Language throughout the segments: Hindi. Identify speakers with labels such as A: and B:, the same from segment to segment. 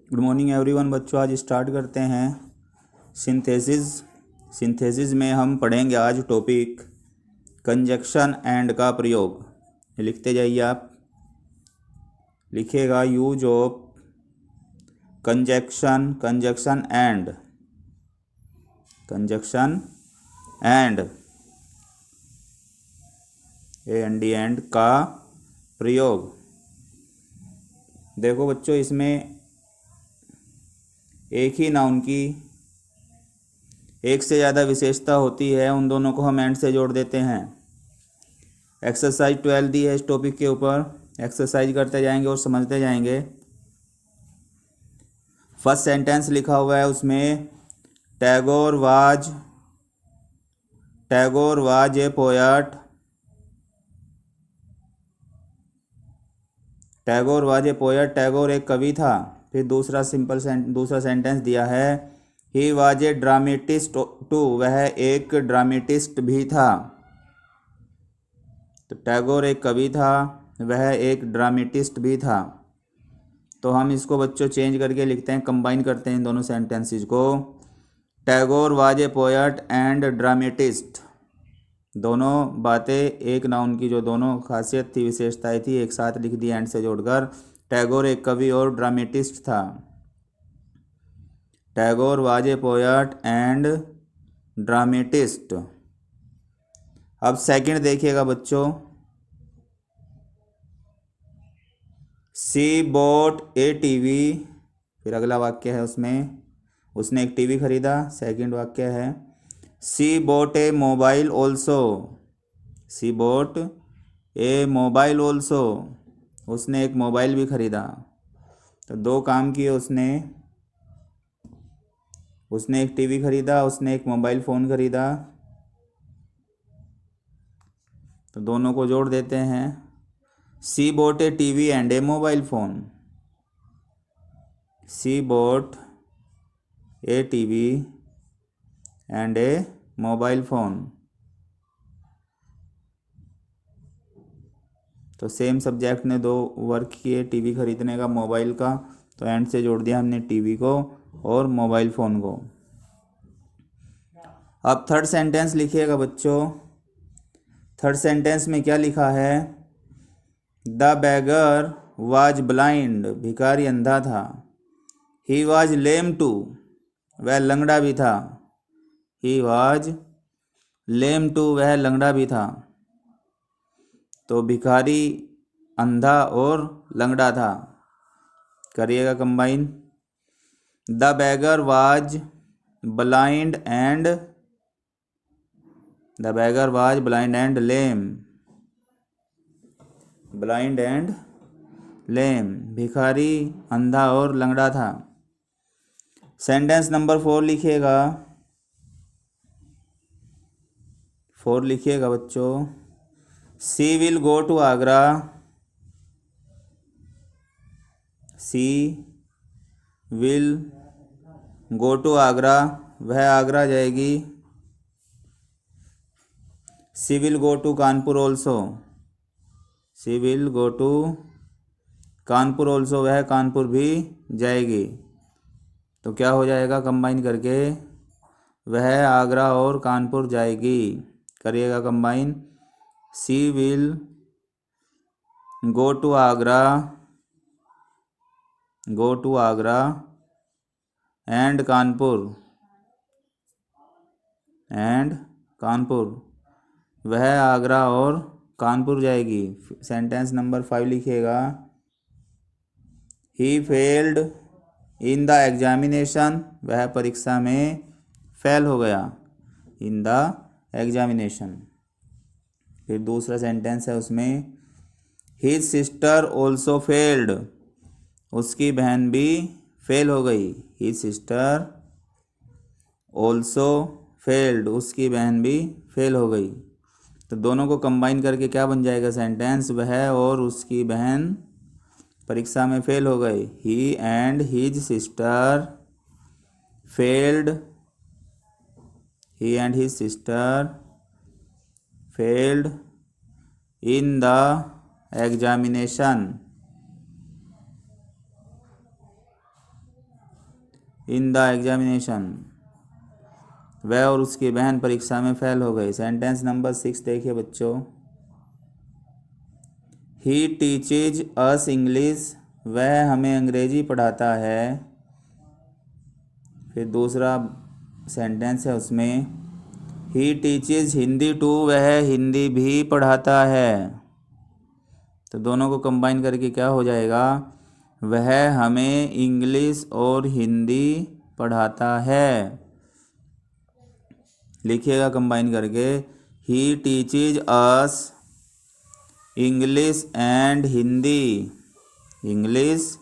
A: गुड मॉर्निंग एवरीवन बच्चों। आज स्टार्ट करते हैं सिंथेसिस में हम पढ़ेंगे आज टॉपिक कंजक्शन एंड का प्रयोग। लिखते जाइए आप। लिखेगा use of conjunction and and का प्रयोग। देखो बच्चों, इसमें एक ही नाउन की एक से ज़्यादा विशेषता होती है, उन दोनों को हम एंड से जोड़ देते हैं। एक्सरसाइज 12 दी है इस टॉपिक के ऊपर। एक्सरसाइज करते जाएंगे और समझते जाएंगे। फर्स्ट सेंटेंस लिखा हुआ है उसमें, Tagore was a poet. Tagore एक कवि था। फिर दूसरा सेंटेंस दिया है, he was a dramatist too, वह एक ड्रामेटिस्ट भी था। तो टैगोर एक कवि था, वह एक ड्रामेटिस्ट भी था। तो हम इसको बच्चों चेंज करके लिखते हैं, कंबाइन करते हैं इन दोनों सेंटेंसेस को। Tagore was a poet and dramatist. दोनों बातें एक नाउन की जो दोनों खासियत थी, विशेषताएं थी, एक साथ लिख दी एंड से जोड़कर। टैगोर एक कवि और ड्रामेटिस्ट था। Tagore was a poet and dramatist. अब सेकंड देखिएगा बच्चों, सी बॉट ए टीवी। फिर अगला वाक्य है उसमें, उसने एक टीवी खरीदा। सेकंड वाक्य है, she bought a mobile also. She bought a mobile also, उसने एक मोबाइल भी खरीदा। तो दो काम किए उसने एक टीवी खरीदा, उसने एक मोबाइल फ़ोन खरीदा। तो दोनों को जोड़ देते हैं, she bought a TV and a mobile phone. She bought a TV and a mobile phone. तो सेम सब्जेक्ट ने दो वर्क किए, टीवी खरीदने का, मोबाइल का। तो एंड से जोड़ दिया हमने टीवी को और मोबाइल फ़ोन को। अब थर्ड सेंटेंस लिखिएगा बच्चों। थर्ड सेंटेंस में क्या लिखा है, द बेगर वाज ब्लाइंड, भिखारी अंधा था। ही वाज लेम टू, वह लंगड़ा भी था। ही वाज लेम टू, वह लंगड़ा भी था। तो भिखारी अंधा और लंगड़ा था। करिएगा combine, the beggar was blind and lame. Blind and lame, भिखारी अंधा और लंगड़ा था। सेंटेंस नंबर 4 लिखिएगा। 4 लिखिएगा बच्चों, she will go to Agra. She will go to Agra, वह आगरा जाएगी। She will go to Kanpur also. She will go to Kanpur also, वह कानपुर भी जाएगी। तो क्या हो जाएगा कंबाइन करके, वह आगरा और कानपुर जाएगी। करिएगा combine, she will go to Agra and Kanpur, वह आगरा और कानपुर जाएगी। सेंटेंस नंबर 5 लिखिएगा, he failed in the examination, वह परीक्षा में फेल हो गया। In the examination. फिर दूसरा सेंटेंस है उसमें, हिज सिस्टर ऑल्सो फेल्ड, उसकी बहन भी फेल हो गई। हिज सिस्टर ऑल्सो फेल्ड, उसकी बहन भी फेल हो गई। तो दोनों को कंबाइन करके क्या बन जाएगा सेंटेंस, वह और उसकी बहन परीक्षा में फेल हो गए। He and his sister failed in the examination. In the examination, वह और उसकी बहन परीक्षा में फेल हो गई। सेंटेंस नंबर 6 देखिए बच्चों। ही टीचेज अस इंग्लिश, वह हमें अंग्रेजी पढ़ाता है। फिर दूसरा सेंटेंस है उसमें, ही टीचेज हिंदी टू, वह हिंदी भी पढ़ाता है। तो दोनों को कंबाइन करके क्या हो जाएगा, वह हमें इंग्लिश और हिंदी पढ़ाता है। लिखिएगा कंबाइन करके, he teaches us English and Hindi, English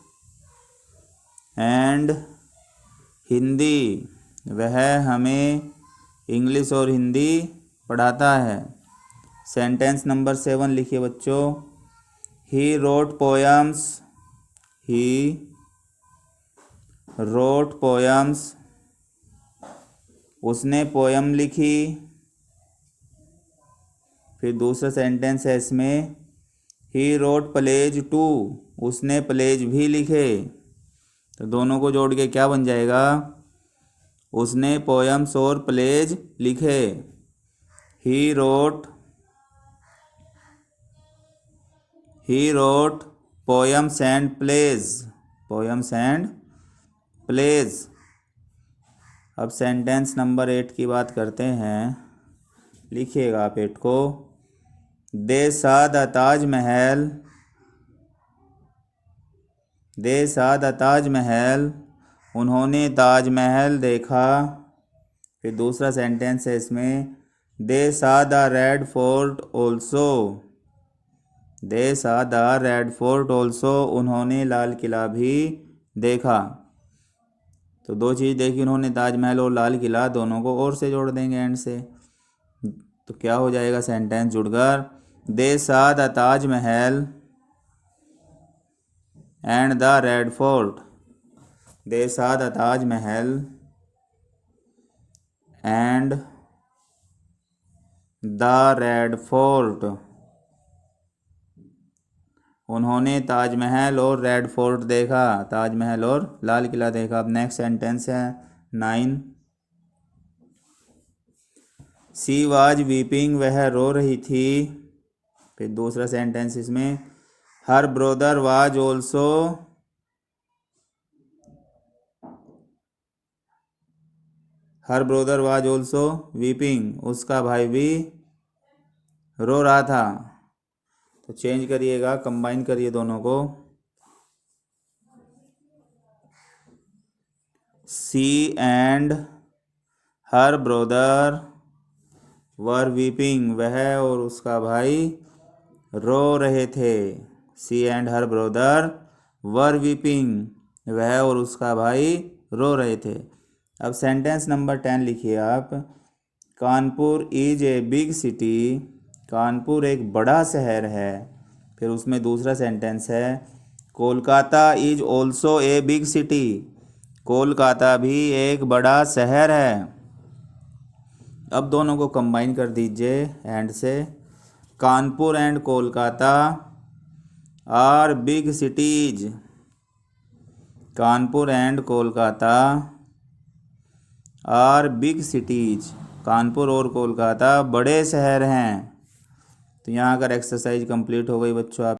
A: and Hindi, वह हमें इंग्लिश और हिंदी पढ़ाता है। सेंटेंस नंबर 7 लिखिए बच्चों। ही रोट पोयम्स, ही रोट पोयम्स, उसने पोयम लिखी। फिर दूसरा सेंटेंस है इसमें, ही रोट प्लेज टू, उसने प्लेज भी लिखे। तो दोनों को जोड़ के क्या बन जाएगा, उसने पोयम्स और प्लेज लिखे। He wrote poems and plays, poems and plays. अब सेंटेंस नंबर 8 की बात करते हैं। लिखिएगा आप 8 को। दे saw the Taj Mahal, they saw the Taj Mahal, उन्होंने ताजमहल देखा। फिर दूसरा सेंटेंस है इसमें, दे saw the Red fort also, they saw the Red fort also, उन्होंने लाल किला भी देखा। तो दो चीज़ देखी उन्होंने, ताजमहल और लाल किला, दोनों को और से जोड़ देंगे एंड से। तो क्या हो जाएगा सेंटेंस जुड़कर, they saw the Taj Mahal and the Red Fort, they saw the Taj Mahal and the Red Fort, उन्होंने ताजमहल और रेड फोर्ट देखा, ताजमहल और लाल किला देखा। अब नेक्स्ट सेंटेंस है 9। सी वाज वीपिंग, वह रो रही थी। फिर दूसरा सेंटेंस इसमें, her brother was also, her brother was also weeping, उसका भाई भी रो रहा था। तो चेंज करिएगा, कंबाइन करिए दोनों को। She and her brother were weeping, वह और उसका भाई रो रहे थे। She and her brother were weeping, वह और उसका भाई रो रहे थे। अब सेंटेंस नंबर 10 लिखिए आप। Kanpur is a big city, Kanpur एक बड़ा शहर है। फिर उसमें दूसरा सेंटेंस है, Kolkata is also a big city, Kolkata भी एक बड़ा शहर है। अब दोनों को कंबाइन कर दीजिए एंड से। Kanpur and Kolkata are big cities, Kanpur and Kolkata are big cities, Kanpur और कोलकाता बड़े शहर हैं। तो यहाँ अगर एक्सरसाइज कंप्लीट हो गई बच्चों आप